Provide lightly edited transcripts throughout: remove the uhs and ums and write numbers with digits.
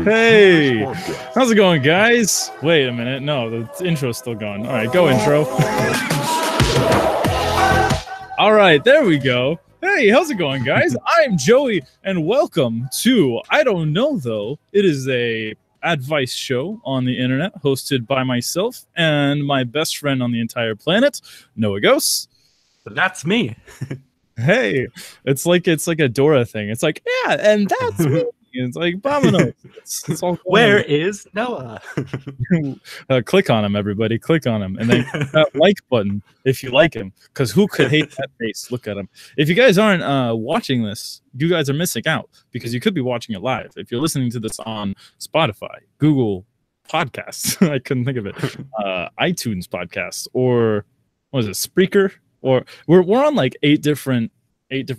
Hey, how's it going, guys? Wait a minute. No, the intro's still going. All right, go intro. All right, there we go. Hey, how's it going, guys? I'm Joey, and welcome to I Don't Know Though. It is a advice show on the internet hosted by myself and my best friend on the entire planet, Noah Ghost. That's me. Hey, it's like a Dora thing. It's like, yeah, and that's me. It's like Bomino. It's all Where is Noah? Click on him, everybody. Click on him, and then click that like button if you like him. Because who could hate that face? Look at him. If you guys aren't watching this, you guys are missing out because you could be watching it live. If you're listening to this on Spotify, Google Podcasts, I couldn't think of it, iTunes Podcasts, or what is it, Spreaker? Or we're on like eight different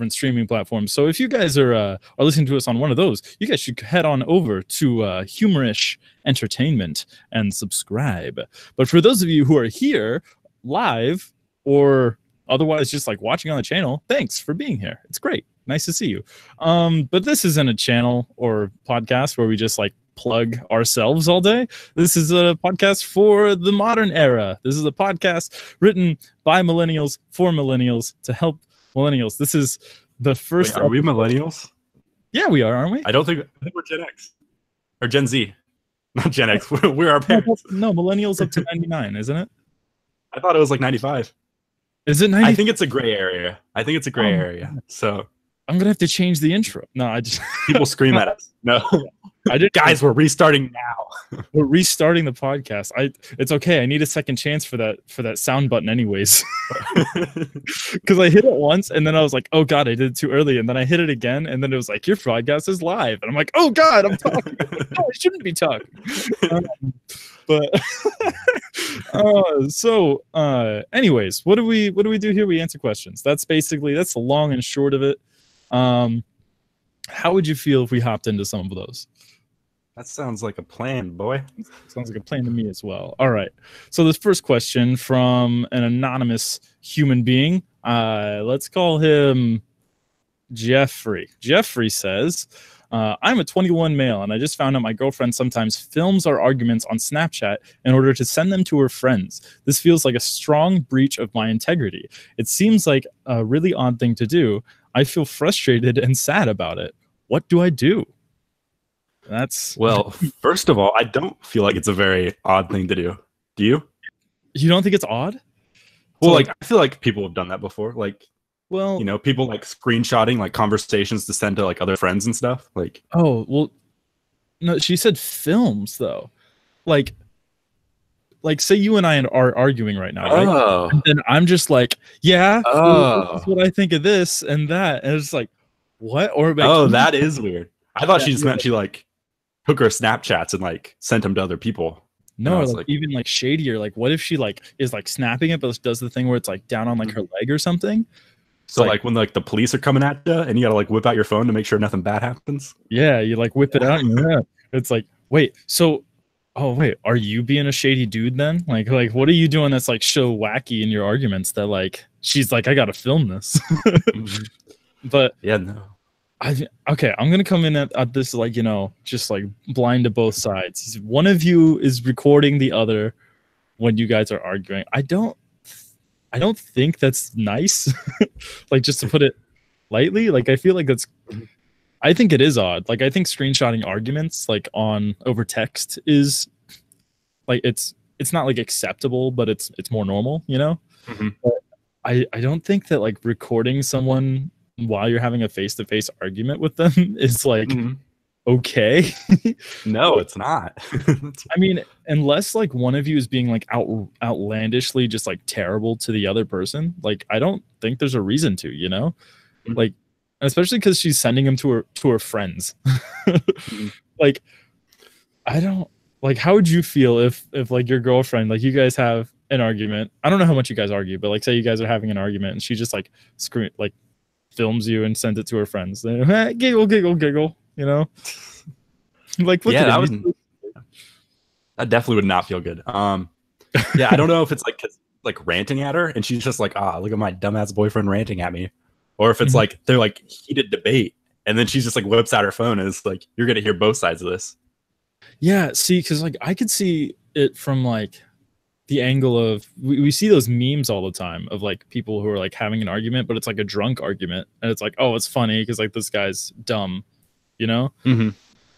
streaming platforms. So if you guys are listening to us on one of those, you guys should head on over to Humorish Entertainment and subscribe. But for those of you who are here live or otherwise just like watching on the channel, thanks for being here. It's great. Nice to see you. But this isn't a channel or podcast where we just like plug ourselves all day. This is a podcast for the modern era. This is a podcast written by millennials for millennials to help millennials. This is the first. Wait, are we millennials? Yeah, we are, aren't we? I think we're Gen X or Gen Z, not Gen X. We're our parents. No, millennials up to 99, isn't it? I thought it was like 95. Is it 90? I think it's a gray area. area. So I'm gonna have to change the intro. No, I just people scream at us. No, I did. Guys, we're restarting now. We're restarting the podcast. It's okay. I need a second chance for that sound button, anyways. Because I hit it once, and then I was like, "Oh God, I did it too early." And then I hit it again, and then it was like, "Your podcast is live," and I'm like, "Oh God, I'm talking." No, I shouldn't be talking. Anyways, what do we do here? We answer questions. That's the long and short of it. How would you feel if we hopped into some of those? That sounds like a plan, boy. Sounds like a plan to me as well. All right. So this first question from an anonymous human being. Let's call him Jeffrey. Jeffrey says, I'm a 21 male, and I just found out my girlfriend sometimes films our arguments on Snapchat in order to send them to her friends. This feels like a strong breach of my integrity. It seems like a really odd thing to do. I feel frustrated and sad about it. What do I do? Well, first of all, I don't feel like it's a very odd thing to do. Do you? You don't think it's odd? Well, like I feel like people have done that before. Like, well, you know, people like screenshotting like conversations to send to like other friends and stuff. Like, oh, well, no, she said films though. Like say you and I are arguing right now, right? Oh. And then I'm just like, yeah, this is what I think of this and that, and it's like, what? Or like, that is weird. I thought she just meant she like took her Snapchats and like sent them to other people. No, or like even like shadier. Like, what if she like is like snapping it, but does the thing where it's like down on like her leg or something? So like when like the police are coming at you and you gotta like whip out your phone to make sure nothing bad happens. Yeah, you like whip it out and it's like, wait, so are you being a shady dude then? Like what are you doing that's like so wacky in your arguments that like she's like, I gotta film this. But yeah, no. Okay, I'm gonna come in at this like, you know, just like blind to both sides. One of you is recording the other when you guys are arguing. I don't think that's nice. Like, just to put it lightly, like I feel like I think it is odd. Like I think screenshotting arguments like over text is like it's not like acceptable, but it's more normal, you know? Mm-hmm. But I don't think that like recording someone while you're having a face-to-face argument with them is like okay. No, it's not. I mean, unless like one of you is being like outlandishly just like terrible to the other person, like I don't think there's a reason to, you know? Like, especially because she's sending them to her friends. Like, I don't like, how would you feel if like your girlfriend, like you guys have an argument, I don't know how much you guys argue, but like say you guys are having an argument and she just like films you and sends it to her friends. They giggle, you know? Like, look at it. That definitely would not feel good. Yeah, I don't know if it's like ranting at her and she's just like, look at my dumbass boyfriend ranting at me, or if it's like they're like heated debate And then she's just like whips out her phone and it's like, you're gonna hear both sides of this. Yeah, see, because like I could see it from like the angle of we see those memes all the time of like people who are like having an argument, but it's like a drunk argument, and it's like, oh, it's funny because like this guy's dumb, you know?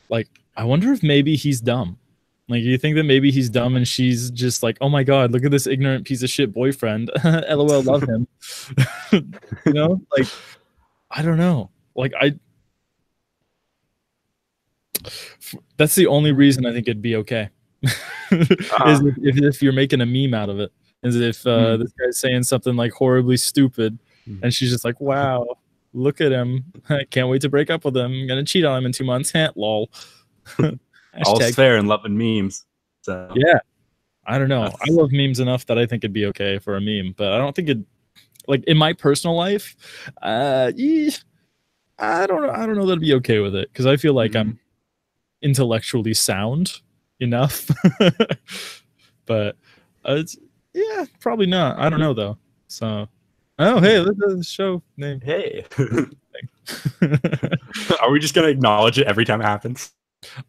Like, I wonder if maybe he's dumb. Like, you think that maybe he's dumb and she's just like, oh my god, look at this ignorant piece of shit boyfriend. LOL, love him. You know, like, I don't know. Like, that's the only reason I think it'd be okay. Is if you're making a meme out of it. Is if this guy's saying something like horribly stupid, and she's just like, wow, look at him. I can't wait to break up with him. I'm gonna cheat on him in 2 months. Lol. All's fair in love and memes. So yeah, I don't know. I love memes enough that I think it'd be okay for a meme, but I don't think it, like in my personal life, I don't know. I don't know that I'd be okay with it because I feel like I'm intellectually sound enough. But yeah, probably not. I don't know though. So, oh hey, look at the show name. Hey, are we just gonna acknowledge it every time it happens?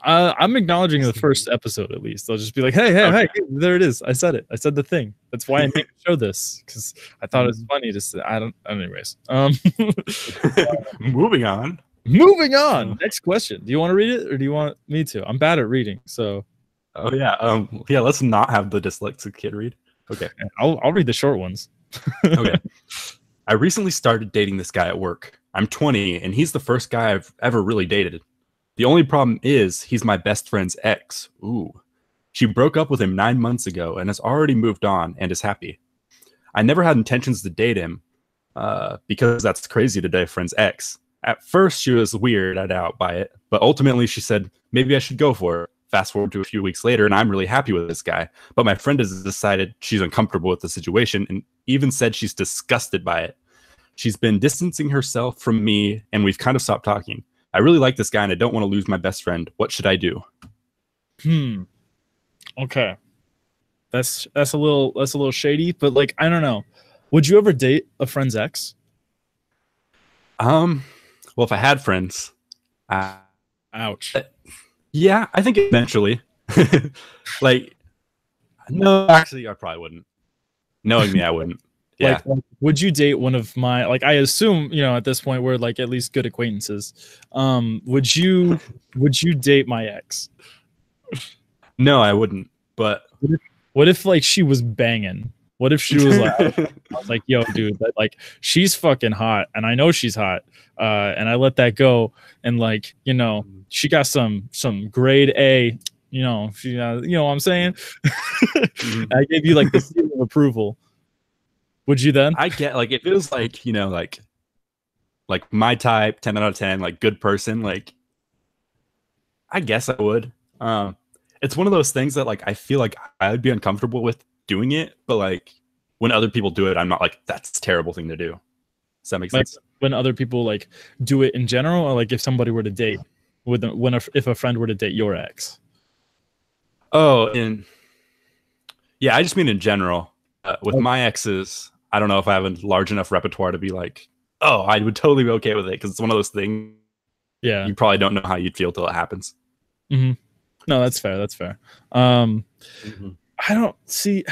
I'm acknowledging the first episode at least. I'll just be like, hey, hey, there it is. I said it. I said the thing. That's why I made the show this, because I thought it was funny to say. I don't. Anyways, moving on. Moving on. Next question. Do you want to read it or do you want me to? I'm bad at reading, so. Oh yeah. Yeah. Let's not have the dyslexic kid read. Okay. I'll read the short ones. Okay. I recently started dating this guy at work. I'm 20, and he's the first guy I've ever really dated. The only problem is he's my best friend's ex. Ooh. She broke up with him 9 months ago and has already moved on and is happy. I never had intentions to date him because that's crazy to date a friend's ex. At first, she was weirded out by it, but ultimately she said, maybe I should go for it. Fast forward to a few weeks later, and I'm really happy with this guy. But my friend has decided she's uncomfortable with the situation and even said she's disgusted by it. She's been distancing herself from me, and we've kind of stopped talking. I really like this guy, and I don't want to lose my best friend. What should I do? Okay. That's a little shady, but like, I don't know. Would you ever date a friend's ex? Well, if I had friends, ouch. Yeah, I think eventually. Like, no, actually, I probably wouldn't. Knowing me, I wouldn't. Yeah. Like, would you date one of my, like, I assume, you know, at this point we're like at least good acquaintances. Would you date my ex? No, I wouldn't. But what if like she was banging? What if she was like, I was like, yo, dude, like she's fucking hot, and I know she's hot, and I let that go, and like, you know, she got some grade A, you know, she, you know what I'm saying? I gave you like the seal of approval. Would you then? I get, like, if it was like, you know, like my type, 10 out of 10, like good person, like I guess I would. It's one of those things that like I feel like I would be uncomfortable with doing it, but like when other people do it, I'm not like, that's a terrible thing to do. Does that make sense? When other people like do it in general, or like if somebody were to date if a friend were to date your ex? Oh, yeah, I just mean in general. With my exes, I don't know if I have a large enough repertoire to be like, oh, I would totally be okay with it, because it's one of those things. Yeah, you probably don't know how you'd feel till it happens. No, that's fair. That's fair. I don't see.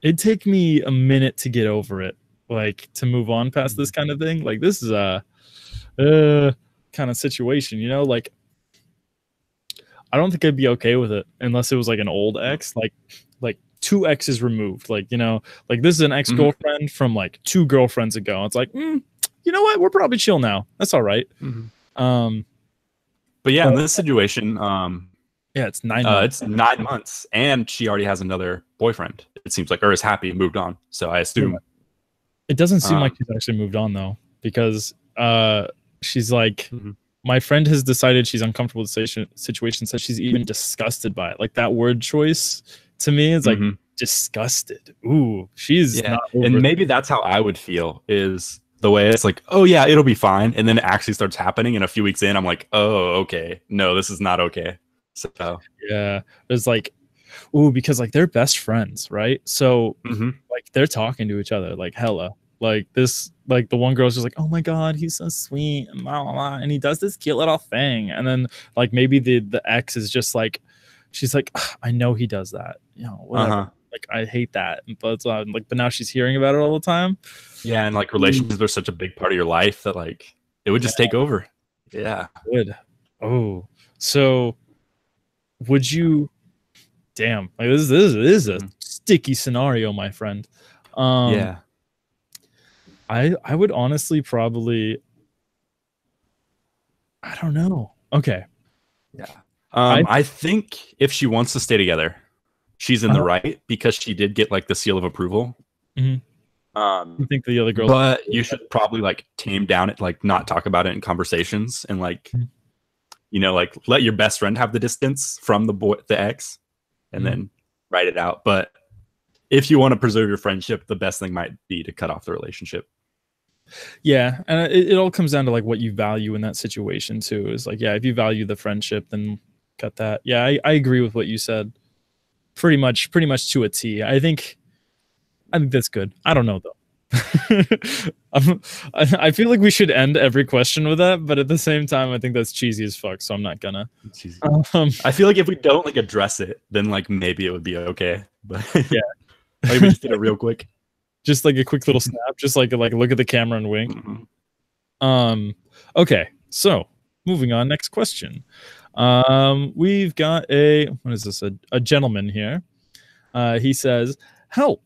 It'd take me a minute to get over it, like to move on past this kind of thing. Like this is a kind of situation, you know. Like I don't think I'd be okay with it unless it was like an old ex, like 2 exes removed. Like, you know, like this is an ex-girlfriend from like 2 girlfriends ago. It's like, you know what? We're probably chill now. That's all right. But yeah, in this situation, yeah, it's 9 months. It's 9 months, and she already has another boyfriend. It seems like, or is happy, moved on. So I assume it doesn't seem like she's actually moved on though, because she's like, my friend has decided she's uncomfortable with the situation. Says she's even disgusted by it. Like that word choice to me is like disgusted. Ooh, she's not over and maybe that's how I would feel, is the way it's like, oh yeah, it'll be fine, and then it actually starts happening, and a few weeks in, I'm like, oh okay, no, this is not okay. So yeah, there's like, ooh, because like they're best friends, right? So like they're talking to each other like hella. Like this, like the one girl's just like, oh my god, he's so sweet, and blah, blah, blah, and he does this cute little thing, and then like maybe the ex is just like, she's like, I know he does that, you know, whatever. Like I hate that, but like, but now she's hearing about it all the time. Yeah, and like relationships are such a big part of your life that like it would just take over. Yeah. Good. Oh, so would you? Damn, like this is a sticky scenario, my friend. Yeah. I would honestly probably, I don't know. Okay. Yeah. I think if she wants to stay together, she's in the right because she did get like the seal of approval. You think the other girl, but you should probably like tame down it, like not talk about it in conversations, and like you know, like let your best friend have the distance from the ex, and then write it out. But if you want to preserve your friendship, the best thing might be to cut off the relationship. Yeah, and it all comes down to like what you value in that situation too. Is like, yeah, if you value the friendship, then cut that. Yeah, I agree with what you said. Pretty much to a T. I think that's good. I don't know though. I feel like we should end every question with that, but at the same time, I think that's cheesy as fuck. So I'm not gonna. I feel like if we don't like address it, then like maybe it would be okay. But yeah, like we just did it real quick. Just like a quick little snap, just like look at the camera and wink. Okay, so moving on. Next question. We've got what is this? A gentleman here. He says, "Help!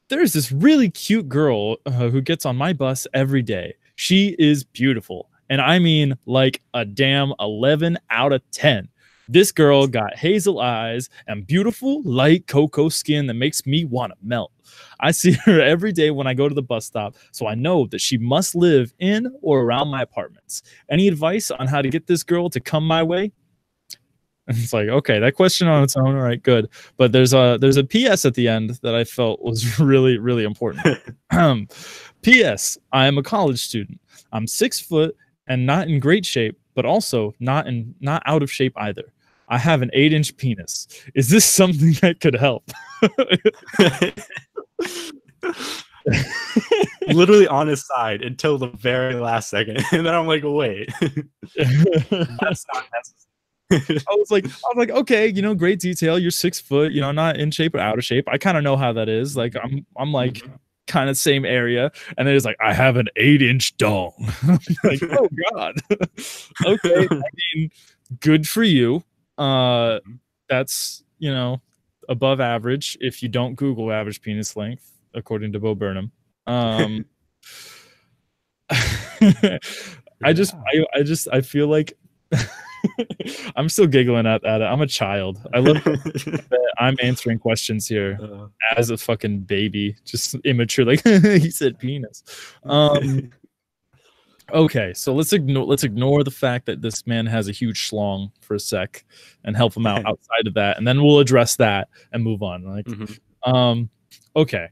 There's this really cute girl who gets on my bus every day. She is beautiful, and I mean like a damn 11 out of 10. This girl got hazel eyes and beautiful light cocoa skin that makes me want to melt. I see her every day when I go to the bus stop, so I know that she must live in or around my apartments. Any advice on how to get this girl to come my way?" And it's like, okay, that question on its own, all right, good. But there's a PS at the end that I felt was really, really important. PS, I am a college student. I'm 6 foot and not in great shape, but also not out of shape either. I have an 8-inch penis. Is this something that could help? Literally on his side until the very last second, and then I'm like, wait, that's not necessary. I was like, okay, you know, great detail. You're 6 foot, you know, not in shape or out of shape. I kind of know how that is. Like, I'm like kind of same area, and then it's like, I have an 8-inch dong. Like, oh god. Okay, I mean, good for you. That's, you know, above average if you don't Google average penis length, according to Bo Burnham. I feel like I'm still giggling at it. I'm a child. I love that I'm answering questions here as a fucking baby, just immature. Like he said, penis. Okay, so let's ignore the fact that this man has a huge schlong for a sec, and help him out outside of that, and then we'll address that and move on. Like, okay,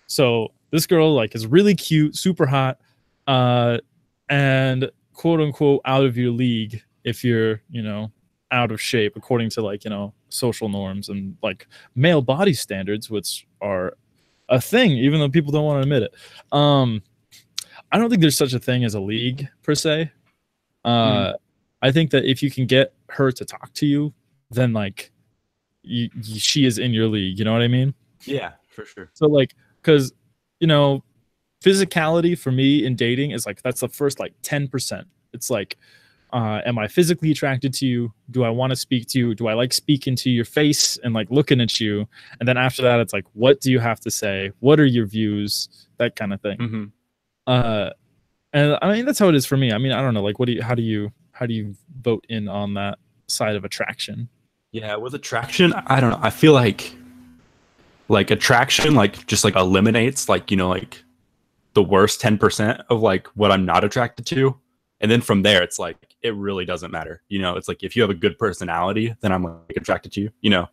so this girl like is really cute, super hot, and quote unquote out of your league if you're, you know, out of shape according to like, you know, social norms and like male body standards, which are a thing, even though people don't want to admit it. I don't think there's such a thing as a league per se. I think that if you can get her to talk to you, then like she is in your league. You know what I mean? Yeah, for sure. So like, because, you know, physicality for me in dating is like, that's the first like 10%. It's like, am I physically attracted to you? Do I want to speak to you? Do I like speaking to your face and like looking at you? And then after that, it's like, what do you have to say? What are your views? That kind of thing. And I mean, that's how it is for me. I mean, I don't know, like, how do you vote in on that side of attraction? Yeah, with attraction, I don't know. I feel like attraction, like just like eliminates like, you know, like the worst 10% of like what I'm not attracted to. And then from there, it's like, it really doesn't matter. You know, it's like, if you have a good personality, then I'm like attracted to you, you know?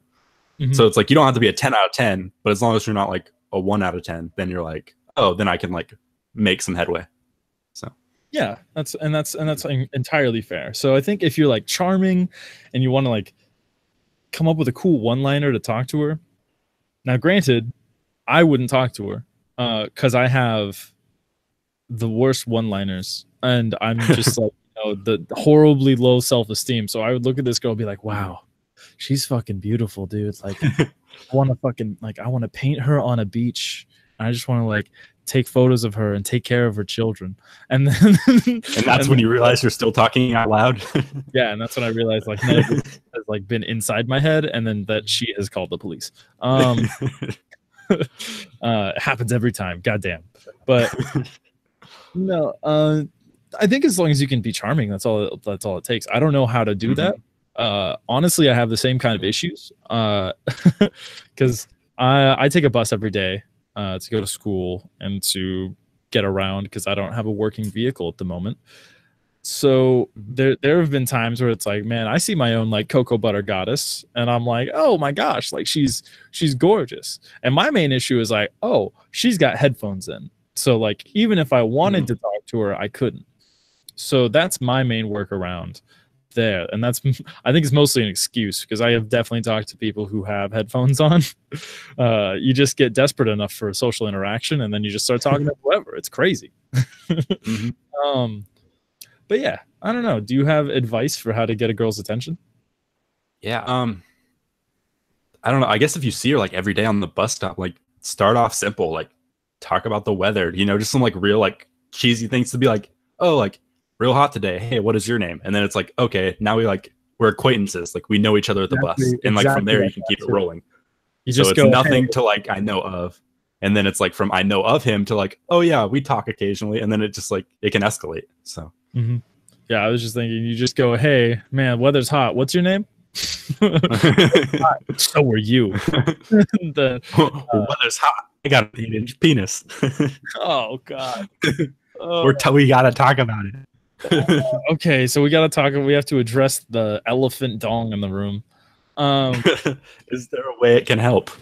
So it's like, you don't have to be a 10 out of 10, but as long as you're not like a 1 out of 10, then you're like, oh, then I can like make some headway. So yeah, that's entirely fair. So I think if you're like charming and you want to like come up with a cool one-liner to talk to her. Now, granted, I wouldn't talk to her because I have the worst one-liners, and I'm just like, the horribly low self-esteem. So I would look at this girl and be like, wow, she's fucking beautiful, dude. Like, I want to paint her on a beach. I just want to like take photos of her and take care of her children. And then and that's when you realize you're still talking out loud. Yeah, and that's when I realized like none of this has like been inside my head, and then that she has called the police. It happens every time, goddamn. But no, I think as long as you can be charming, that's all it takes. I don't know how to do that. Honestly, I have the same kind of issues because I take a bus every day to go to school and to get around because I don't have a working vehicle at the moment. So there have been times where it's like, man, I see my own like cocoa butter goddess, and I'm like, oh my gosh, like she's gorgeous. And my main issue is like, oh, she's got headphones in, so like even if I wanted to talk to her, I couldn't. So that's my main workaround there, and that's I think it's mostly an excuse because I have definitely talked to people who have headphones on. You just get desperate enough for a social interaction, and then you just start talking to whoever. It's crazy. But yeah, I don't know. Do you have advice for how to get a girl's attention? Yeah. I don't know. I guess if you see her like every day on the bus stop, like start off simple, like talk about the weather, just some like real like cheesy things to be like, oh, like real hot today. Hey, what is your name? And then it's like, okay, now we're acquaintances. Like we know each other at the bus. And like from there you can keep it rolling. You just so it's nothing to like I know of. And then it's like from I know of him to like, oh yeah, we talk occasionally. And then it just like it can escalate. So yeah, I was just thinking you just go, hey man, weather's hot. What's your name? So are you. Weather's hot. I got an 8-inch penis. Oh god. We gotta talk about it. Okay, so we have to address the elephant dong in the room. Is there a way it can help?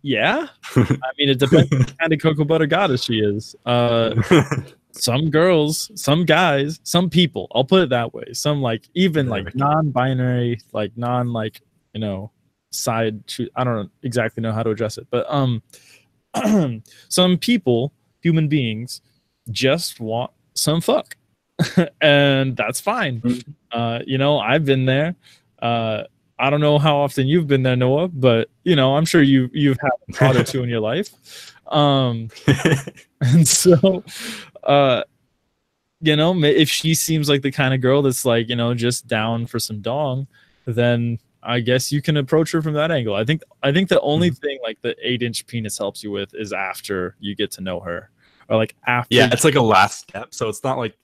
Yeah. I mean, it depends on what kind of cocoa butter goddess she is. Some girls, some guys, some people, I'll put it that way. Some like even like non-binary, like non like, side I don't exactly know how to address it, but some people, human beings, just want some fuck. And that's fine. I've been there. I don't know how often you've been there, Noah, but I'm sure you've had a thought or two in your life. And so if she seems like the kind of girl that's like, just down for some dong, then I guess you can approach her from that angle. I think the only thing like the 8-inch penis helps you with is after you get to know her, or like after. Yeah, it's like a last step. So it's not like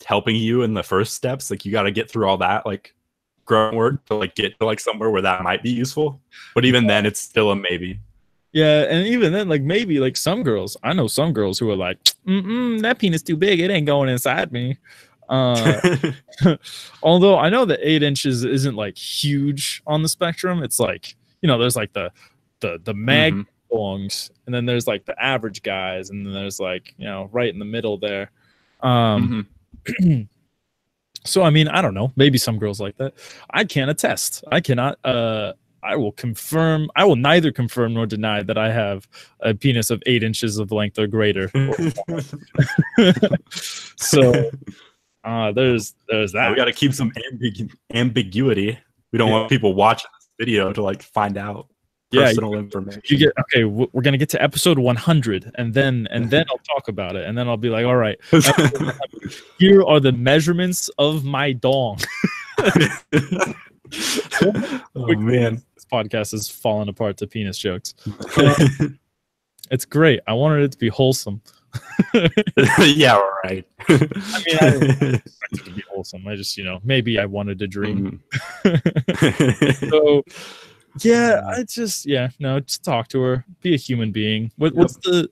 helping you in the first steps. Like you got to get through all that like growing work to like get to like somewhere where that might be useful. But even then, it's still a maybe. Yeah, and even then, like maybe like some girls, I know some girls who are like, that penis too big, it ain't going inside me. Although I know that 8 inches isn't like huge on the spectrum. It's like, there's like the mag dongs, and then there's like the average guys, and then there's like, right in the middle there. So I mean, I don't know, maybe some girls like that. I can't attest. I cannot I will neither confirm nor deny that I have a penis of 8 inches of length or greater. So there's that. We got to keep some ambiguity. We don't want people watching this video to like find out personal information. We're gonna get to episode 100, and then I'll talk about it, and then I'll be like, all right, here are the measurements of my dong. Oh man, this podcast is falling apart to penis jokes. It's great. I wanted it to be wholesome. Yeah, right. I mean, I didn't expect it to be wholesome. I just, maybe I wanted to dream. So, yeah, just talk to her. Be a human being. What's the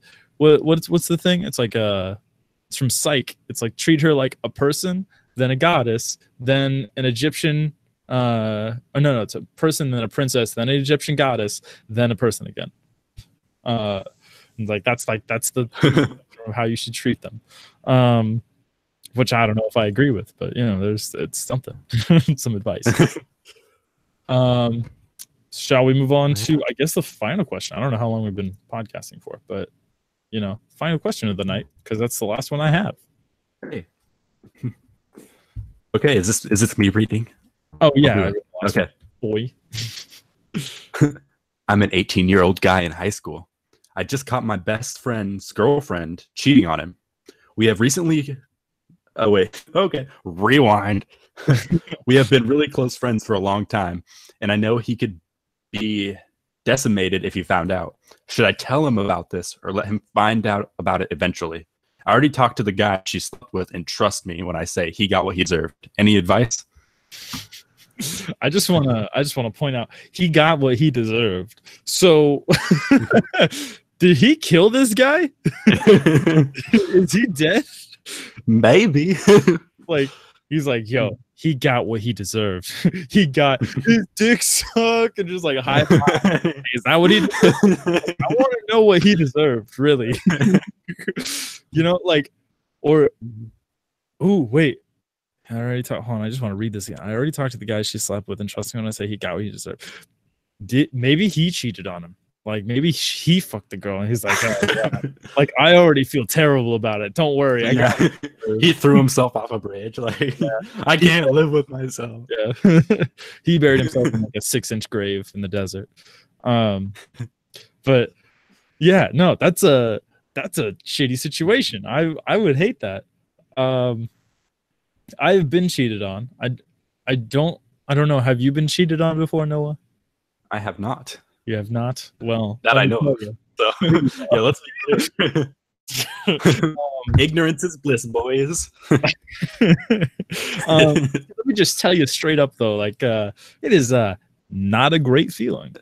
thing? It's like it's from Psych. It's like treat her like a person, then a goddess, then an Egyptian. It's a person, then a princess, then an Egyptian goddess, then a person again. That's the how you should treat them. Which I don't know if I agree with, but it's something. Some advice. Shall we move on to, I guess, the final question? I don't know how long we've been podcasting for, but final question of the night, because that's the last one I have. Hey. Okay, is this me reading? Oh yeah. Okay. Boy. I'm an 18-year-old guy in high school. I just caught my best friend's girlfriend cheating on him. We have recently... Oh, wait. Okay. Rewind. We have been really close friends for a long time, and I know he could be decimated if he found out. Should I tell him about this or let him find out about it eventually? I already talked to the guy she slept with, and trust me when I say he got what he deserved. Any advice? I just wanna point out he got what he deserved. So did he kill this guy? Is he dead? Maybe. Like he's like, yo, he got what he deserved. He got his dick sucked and just like high five. Is that what he did? I want to know what he deserved, really. Like, or wait. I already talked. Hold on, I just want to read this again. I already talked to the guy she slept with, and trust me when I say he got what he deserved. Maybe he cheated on him? Like maybe he fucked the girl, and he's like, oh, yeah. Like I already feel terrible about it. Don't worry. He threw himself off a bridge. Like I can't live with myself. Yeah, he buried himself in like a 6-inch grave in the desert. But yeah, no, that's a shitty situation. I would hate that. I've been cheated on. I don't know. Have you been cheated on before, Noah? I have not. You have not? Well, that I know of. So yeah, let's be clear. Ignorance is bliss, boys. Let me just tell you straight up though, like it is not a great feeling to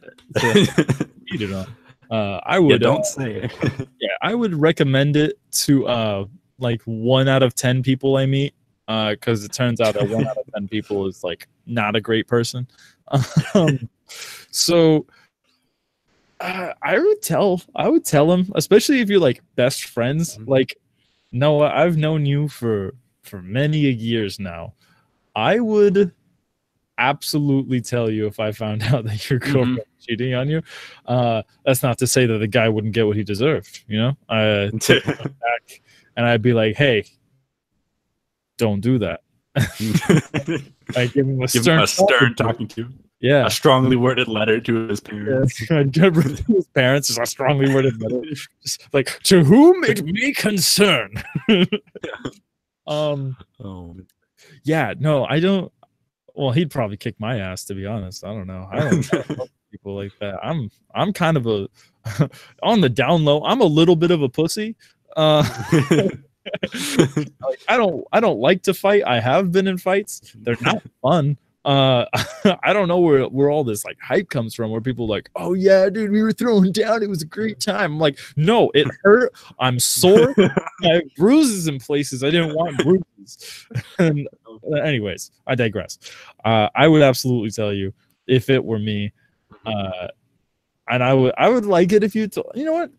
cheated on. I would don't say it. Yeah, I would recommend it to like 1 out of 10 people I meet. Because it turns out that 1 out of 10 people is like not a great person. So I would tell him, especially if you're like best friends. Like, Noah, I've known you for many years now. I would absolutely tell you if I found out that your girlfriend was cheating on you. That's not to say that the guy wouldn't get what he deserved. I'd take him back and I'd be like, hey, don't do that. I give him a stern talking to. Yeah, a strongly worded letter to his parents. Yeah. His parents is a strongly worded letter, like to whom it may concern. Yeah, no, I don't. Well, he'd probably kick my ass, to be honest. I don't know. I don't know people like that. I'm kind of a on the down low. I'm a little bit of a pussy. Like, I don't like to fight. I have been in fights. They're not fun. I don't know where all this like hype comes from, where people are like, oh yeah, dude, we were throwing down, it was a great time. I'm like, no, it hurt. I'm sore. I have bruises in places I didn't want bruises. And anyways, I digress. I would absolutely tell you if it were me, and I would like it if you told. You know what?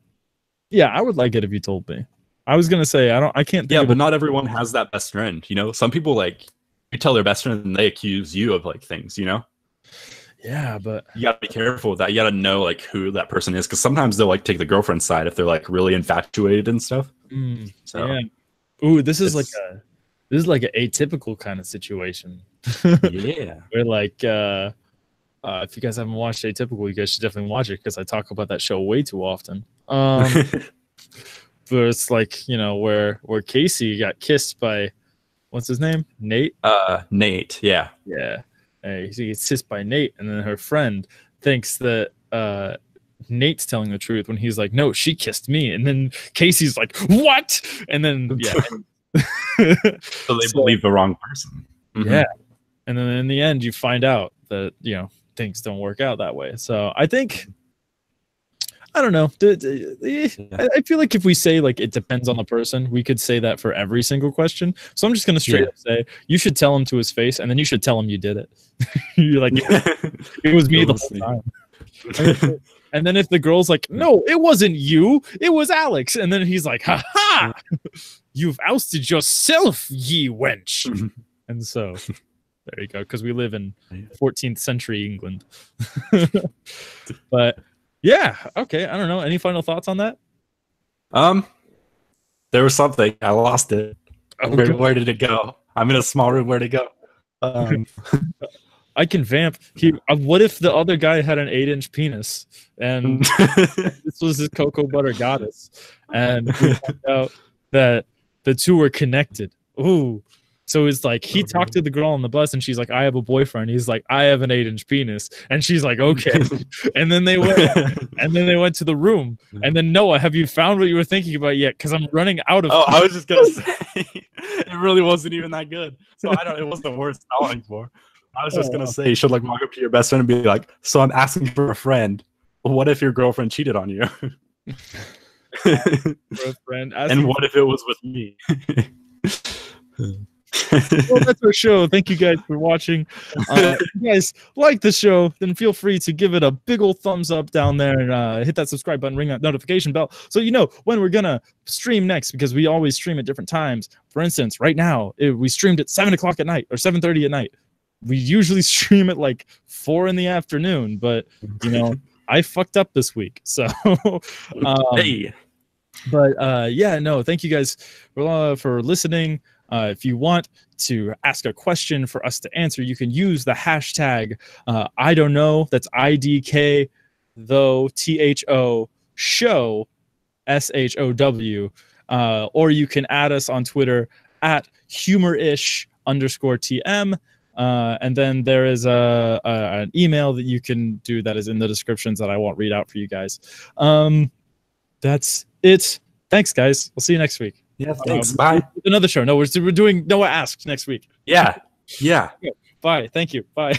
Yeah, I would like it if you told me. I was gonna say I can't. Yeah, but not everyone has that best friend. Some people like you tell their best friend and they accuse you of like things. Yeah, but you gotta be careful with that. You gotta know like who that person is, because sometimes they'll like take the girlfriend's side if they're like really infatuated and stuff. So yeah. Ooh, this is like an atypical kind of situation. Yeah, where like if you guys haven't watched Atypical, you guys should definitely watch it, because I talk about that show way too often. But it's like, where Casey got kissed by, what's his name? Nate? Nate, yeah. Yeah. He gets kissed by Nate, and then her friend thinks that Nate's telling the truth when he's like, no, she kissed me. And then Casey's like, what? And then, yeah. So they believe the wrong person. Yeah. And then in the end, you find out that, things don't work out that way. So I think... I don't know. I feel like if we say like it depends on the person, we could say that for every single question. So I'm just gonna straight up say you should tell him to his face, and then you should tell him you did it. You're like, it was me the whole time. And then if the girl's like, no, it wasn't you, it was Alex, and then he's like, ha ha, you've ousted yourself, ye wench. And so there you go, because we live in 14th century England. But yeah, okay. I don't know. Any final thoughts on that? There was something. I lost it. Oh, Where did it go? I'm in a small room. Where'd it go? I can vamp. What if the other guy had an 8-inch penis and this was his cocoa butter goddess, and we found out that the two were connected? Ooh. So it's like he talked to the girl on the bus, and she's like, "I have a boyfriend." He's like, "I have an 8-inch penis," and she's like, "Okay." And then they went to the room, and then Noah, have you found what you were thinking about yet? Because I'm running out of. Oh, I was just gonna say, it really wasn't even that good. So I don't. It wasn't worth stalling for. I was just gonna say, you should like walk up to your best friend and be like, "So I'm asking for a friend. What if your girlfriend cheated on you?" Friend, and what if it was with me? Well, that's our show. Thank you guys for watching. If you guys like the show, then feel free to give it a big old thumbs up down there and hit that subscribe button, ring that notification bell, so you know when we're gonna stream next, because we always stream at different times. For instance, right now we streamed at 7 o'clock at night or 7:30 at night. We usually stream at like 4 in the afternoon, but you know I fucked up this week, so Hey. But yeah, no, thank you guys for listening. If you want to ask a question for us to answer, you can use the hashtag I don't know. That's IDK though THO show SHOW, or you can add us on Twitter at humorish_TM. And then there is an email that you can do that is in the descriptions that I won't read out for you guys. That's it. Thanks, guys. We'll see you next week. Yeah, thanks. Bye. Another show. No, we're doing Noah Asked next week. Yeah. Yeah. Bye. Thank you. Bye.